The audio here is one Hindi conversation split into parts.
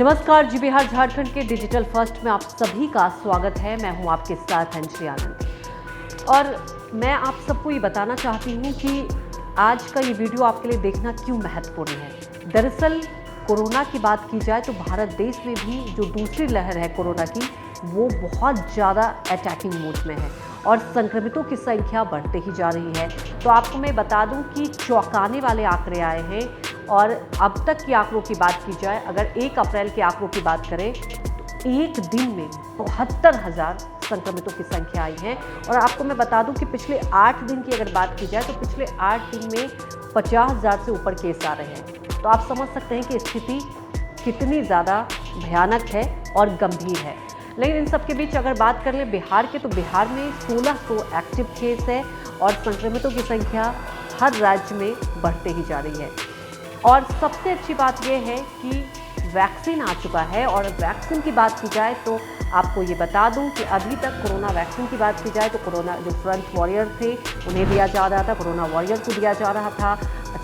नमस्कार, जी बिहार झारखंड के डिजिटल फर्स्ट में आप सभी का स्वागत है। मैं हूं आपके साथ अंजलि आनंद और मैं आप सबको ये बताना चाहती हूं कि आज का ये वीडियो आपके लिए देखना क्यों महत्वपूर्ण है। दरअसल कोरोना की बात की जाए तो भारत देश में भी जो दूसरी लहर है कोरोना की, वो बहुत ज़्यादा अटैकिंग मोड में है और संक्रमितों की संख्या बढ़ते ही जा रही है। तो आपको मैं बता दूं कि चौंकाने वाले आंकड़े आए हैं और अब तक के आंकड़ों की बात की जाए, अगर 1 अप्रैल के आंकड़ों की बात करें तो एक दिन में 72,000 संक्रमितों की संख्या आई है। और आपको मैं बता दूं कि पिछले 8 दिन की अगर बात की जाए तो पिछले 8 दिन में 50,000 से ऊपर केस आ रहे हैं। तो आप समझ सकते हैं कि स्थिति कितनी ज़्यादा भयानक है और गंभीर है। लेकिन इन सब के बीच अगर बात कर लें बिहार के, तो बिहार में 1600 एक्टिव केस है और संक्रमितों की संख्या हर राज्य में बढ़ते ही जा रही है। और सबसे अच्छी बात यह है कि वैक्सीन आ चुका है। और वैक्सीन की बात की जाए तो आपको ये बता दूं कि अभी तक कोरोना वैक्सीन की बात की जाए तो कोरोना जो फ्रंट वॉरियर थे उन्हें दिया जा रहा था, कोरोना वॉरियर को दिया जा रहा था,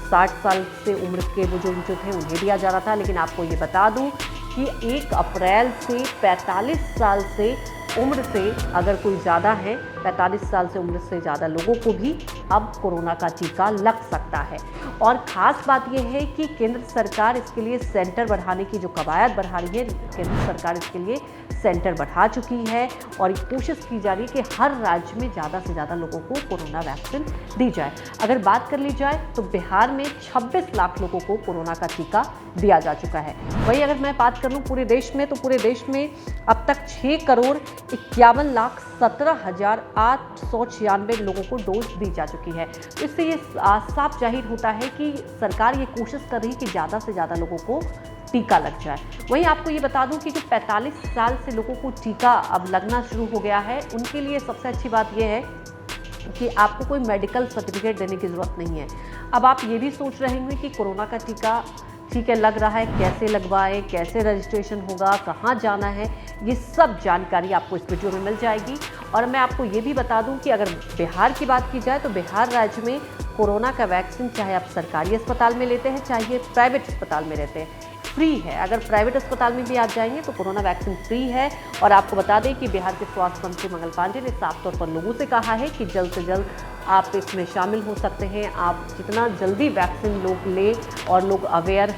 60 साल से उम्र के बुजुर्ग जो थे उन्हें दिया जा रहा था। लेकिन आपको ये बता दूं कि 1 अप्रैल से 45 साल से उम्र से अगर कोई ज़्यादा है, 45 साल से उम्र से ज़्यादा लोगों को भी अब कोरोना का टीका लग सकता है। और ख़ास बात यह है कि केंद्र सरकार इसके लिए सेंटर बढ़ाने की जो कवायद बढ़ा रही है, केंद्र सरकार इसके लिए सेंटर बढ़ा चुकी है और कोशिश की जा रही है कि हर राज्य में ज़्यादा से ज़्यादा लोगों को कोरोना वैक्सीन दी जाए। अगर बात कर ली जाए तो बिहार में 26 लाख लोगों को कोरोना का टीका दिया जा चुका है। वहीं अगर मैं बात कर लूँ पूरे देश में, तो पूरे देश में अब तक 6,51,17,896 लोगों को डोज दी जा चुकी है। तो इससे ये साफ जाहिर होता है कि सरकार ये कोशिश कर रही है कि ज़्यादा से ज़्यादा लोगों को टीका लग जाए। वहीं आपको ये बता दूं कि जो 45 साल से लोगों को टीका अब लगना शुरू हो गया है, उनके लिए सबसे अच्छी बात यह है कि आपको कोई मेडिकल सर्टिफिकेट देने की ज़रूरत नहीं है। अब आप ये भी सोच रहे होंगे कि कोरोना का टीका ठीक है लग रहा है, कैसे लगवाएं, कैसे रजिस्ट्रेशन होगा, कहाँ जाना है, ये सब जानकारी आपको इस वीडियो में मिल जाएगी। और मैं आपको ये भी बता दूं कि अगर बिहार की बात की जाए तो बिहार राज्य में कोरोना का वैक्सीन चाहे आप सरकारी अस्पताल में लेते हैं चाहे प्राइवेट अस्पताल में रहते हैं, फ्री है। अगर प्राइवेट अस्पताल में भी आप जाएंगे तो कोरोना वैक्सीन फ्री है। और आपको बता दें कि बिहार के स्वास्थ्य मंत्री मंगल पांडे ने साफ तौर पर लोगों से कहा है कि जल्द से जल्द आप इसमें शामिल हो सकते हैं। आप जितना जल्दी वैक्सीन लोग ले और लोग अवेयर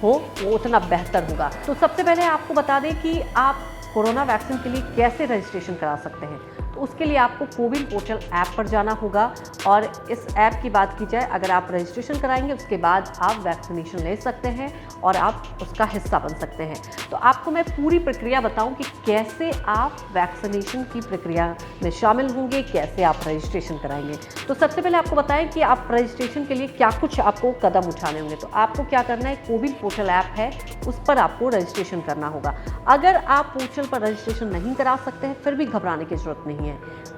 हो वो उतना बेहतर होगा। तो सबसे पहले आपको बता दें कि आप कोरोना वैक्सीन के लिए कैसे रजिस्ट्रेशन करा सकते हैं। तो उसके लिए आपको कोविन पोर्टल ऐप पर जाना होगा और इस ऐप की बात की जाए, अगर आप रजिस्ट्रेशन कराएंगे उसके बाद आप वैक्सीनेशन ले सकते हैं और आप उसका हिस्सा बन सकते हैं। तो आपको मैं पूरी प्रक्रिया बताऊं कि कैसे आप वैक्सीनेशन की प्रक्रिया में शामिल होंगे, कैसे आप रजिस्ट्रेशन कराएंगे। तो सबसे पहले आपको बताएं कि आप रजिस्ट्रेशन के लिए क्या कुछ आपको कदम उठाने होंगे। तो आपको क्या करना है, कोविन पोर्टल ऐप है उस पर आपको रजिस्ट्रेशन करना होगा। अगर आप पोर्टल पर रजिस्ट्रेशन नहीं करा सकते हैं फिर भी घबराने की जरूरत नहीं है।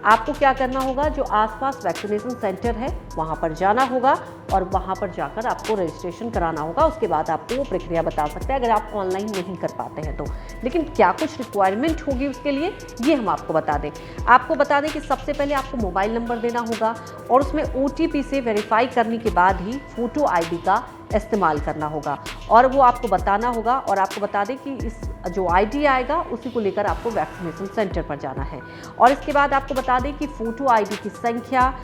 आपको क्या करना होगा, जो आसपास वैक्सीनेशन सेंटर है वहां पर जाना होगा और वहां पर जाकर आपको रजिस्ट्रेशन कराना होगा। उसके बाद आपको वो प्रक्रिया बता सकते हैं अगर आप ऑनलाइन नहीं कर पाते हैं तो। लेकिन क्या कुछ रिक्वायरमेंट होगी उसके लिए, ये हम आपको बता दें। आपको बता दें कि सबसे पहले आपको मोबाइल नंबर देना होगा और उसमें OTP से वेरीफाई करने के बाद ही फोटो ID का इस्तेमाल करना होगा और वो आपको बताना होगा। और आपको बता दें कि इस जो ID आएगा उसी को लेकर आपको वैक्सीनेशन सेंटर पर जाना है। और इसके बाद आपको बता दें कि फोटो ID की संख्या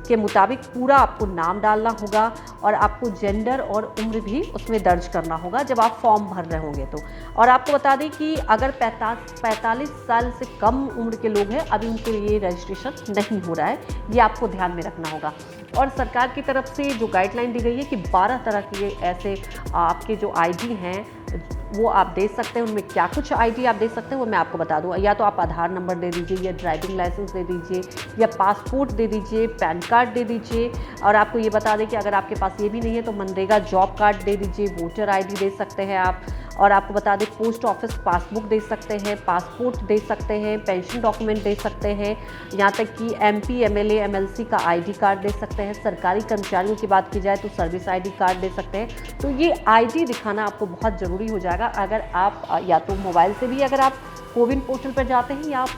के मुताबिक पूरा आपको नाम डालना होगा और आपको जेंडर और उम्र भी उसमें दर्ज करना होगा जब आप फॉर्म भर रहे होंगे तो। और आपको बता दें कि अगर 45 साल से कम उम्र के लोग हैं, अभी उनके लिए रजिस्ट्रेशन नहीं हो रहा है, ये आपको ध्यान में रखना होगा। और सरकार की तरफ से जो गाइडलाइन दी गई है कि 12 तरह के ऐसे आपके जो ID हैं वो आप दे सकते हैं। उनमें क्या कुछ ID आप दे सकते हैं वो मैं आपको बता दूँ। या तो आप आधार नंबर दे दीजिए, या ड्राइविंग लाइसेंस दे दीजिए, या पासपोर्ट दे दीजिए, पैन कार्ड दे दीजिए। और आपको ये बता दें कि अगर आपके पास ये भी नहीं है तो मनरेगा जॉब कार्ड दे दीजिए, वोटर ID दे सकते हैं आप। और आपको बता दें पोस्ट ऑफिस पासबुक दे सकते हैं, पासपोर्ट दे सकते हैं, पेंशन डॉक्यूमेंट दे सकते हैं, यहाँ तक कि MP MLA MLC का ID कार्ड दे सकते हैं। सरकारी कर्मचारियों की बात की जाए तो सर्विस ID कार्ड दे सकते हैं। तो ये ID दिखाना आपको बहुत ज़रूरी हो जाएगा अगर आप या तो मोबाइल से भी अगर आप कोविन पोर्टल पर जाते हैं या आप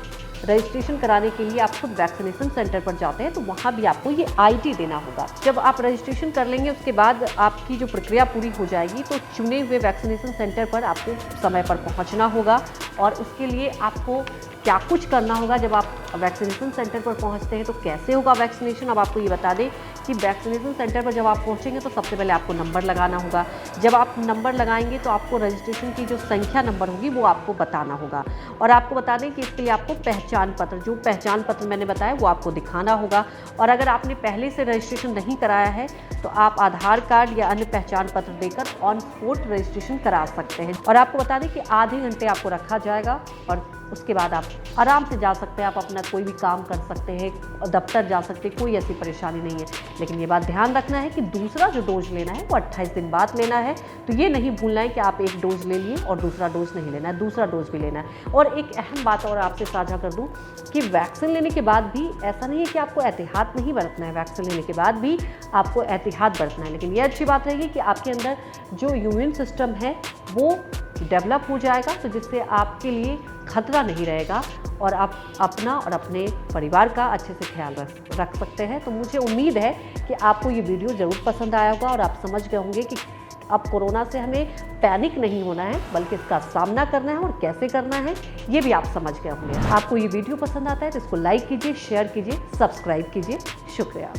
रजिस्ट्रेशन कराने के लिए आप खुद वैक्सीनेशन सेंटर पर जाते हैं तो वहाँ भी आपको ये आईडी देना होगा। जब आप रजिस्ट्रेशन कर लेंगे उसके बाद आपकी जो प्रक्रिया पूरी हो जाएगी तो चुने हुए वैक्सीनेशन सेंटर पर आपको समय पर पहुँचना होगा। और उसके लिए आपको क्या कुछ करना होगा जब आप वैक्सीनेशन सेंटर पर पहुंचते हैं तो कैसे होगा वैक्सीनेशन। अब आपको ये बता दें कि वैक्सीनेशन सेंटर पर जब आप पहुंचेंगे तो सबसे पहले आपको नंबर लगाना होगा। जब आप नंबर लगाएंगे तो आपको रजिस्ट्रेशन की जो संख्या नंबर होगी वो आपको बताना होगा। और आपको बता दें कि इसके लिए आपको पहचान पत्र, जो पहचान पत्र मैंने बताया वो आपको दिखाना होगा। और अगर आपने पहले से रजिस्ट्रेशन नहीं कराया है तो आप आधार कार्ड या अन्य पहचान पत्र देकर ऑन स्पॉट रजिस्ट्रेशन करा सकते हैं। और आपको बता दें कि आधे घंटे आपको रखा जाएगा और उसके बाद आप आराम से जा सकते हैं। आप अपना कोई भी काम कर सकते हैं, दफ्तर जा सकते हैं, कोई ऐसी परेशानी नहीं है। लेकिन ये बात ध्यान रखना है कि दूसरा जो डोज लेना है वो 28 दिन बाद लेना है। तो ये नहीं भूलना है कि आप एक डोज ले लिए और दूसरा डोज नहीं लेना है, दूसरा डोज भी लेना है। और एक अहम बात और आपसे साझा कर दूं कि वैक्सीन लेने के बाद भी ऐसा नहीं है कि आपको एहतियात नहीं बरतना है। वैक्सीन लेने के बाद भी आपको एहतियात बरतना है। लेकिन ये अच्छी बात रहेगी कि आपके अंदर जो इम्यून सिस्टम है वो डेवलप हो जाएगा, तो जिससे आपके लिए खतरा नहीं रहेगा और आप अपना और अपने परिवार का अच्छे से ख्याल रख सकते हैं। तो मुझे उम्मीद है कि आपको ये वीडियो ज़रूर पसंद आया होगा और आप समझ गए होंगे कि अब कोरोना से हमें पैनिक नहीं होना है बल्कि इसका सामना करना है और कैसे करना है ये भी आप समझ गए होंगे। आपको ये वीडियो पसंद आता है तो इसको लाइक कीजिए, शेयर कीजिए, सब्सक्राइब कीजिए। शुक्रिया।